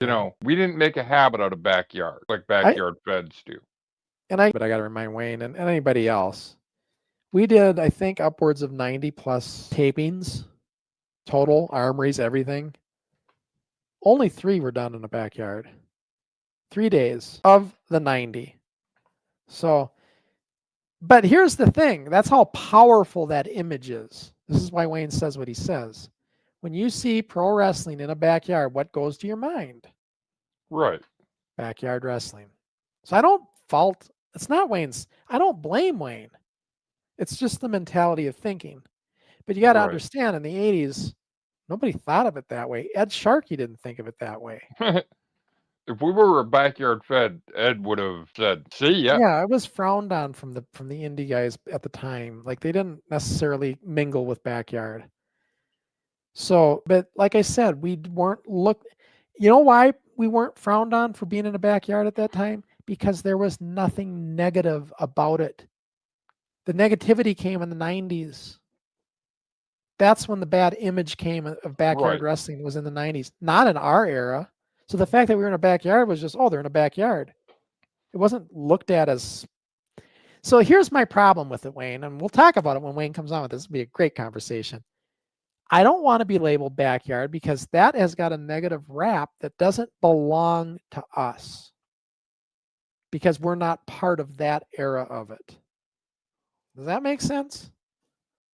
We didn't make a habit out of backyard like backyard feds do. But I got to remind Wayne and anybody else, we did, I think, upwards of 90 plus tapings, total, armories, everything. Only 3 were done in the backyard. 3 days of the 90. So, but here's the thing. That's how powerful that image is. This is why Wayne says what he says. When you see pro wrestling in a backyard, what goes to your mind? Right. Backyard wrestling. So I don't fault, it's not Wayne's, I don't blame Wayne. It's just the mentality of thinking. But you got to understand, in the 80s, nobody thought of it that way. Ed Sharkey didn't think of it that way. If we were a backyard fed, Ed would have said, "See ya." Yeah, it was frowned on from the indie guys at the time. Like they didn't necessarily mingle with backyard. So, but like I said, we weren't you know why we weren't frowned on for being in a backyard at that time? Because there was nothing negative about it. The negativity came in the 90s. That's when the bad image came of backyard wrestling, was in the 90s, not in our era. So the fact that we were in a backyard was just, oh, they're in a backyard. It wasn't looked at as. So here's my problem with it, Wayne, and we'll talk about it when Wayne comes on with this. It'll be a great conversation. I don't want to be labeled backyard because that has got a negative rap that doesn't belong to us because we're not part of that era of it. Does that make sense?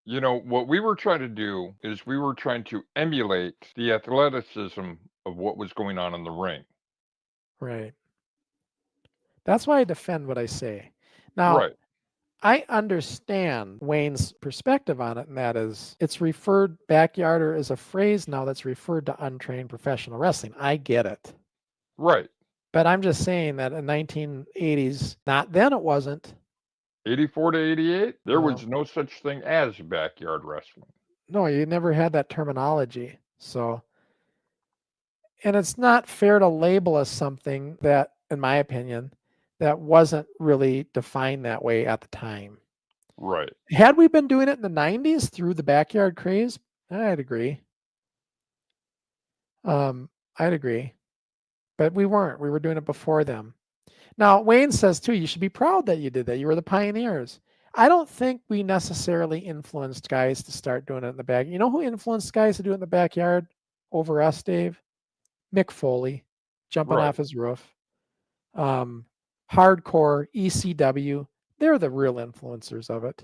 What we were trying to do is we were trying to emulate the athleticism of what was going on in the ring. Right. That's why I defend what I say. Now, I understand Wayne's perspective on it, and that is it's referred, backyarder is a phrase now that's referred to untrained professional wrestling. I get it. Right. But I'm just saying that in 1980s, not then it wasn't. 84 to 88, there was no such thing as backyard wrestling. No, you never had that terminology. So, and it's not fair to label as something that, in my opinion, that wasn't really defined that way at the time. Right. Had we been doing it in the 90s through the backyard craze, I'd agree. I'd agree. But we weren't. We were doing it before them. Now, Wayne says, too, you should be proud that you did that. You were the pioneers. I don't think we necessarily influenced guys to start doing it in the back. You know who influenced guys to do it in the backyard over us, Dave? Mick Foley, jumping off his roof. Hardcore, ECW, they're the real influencers of it.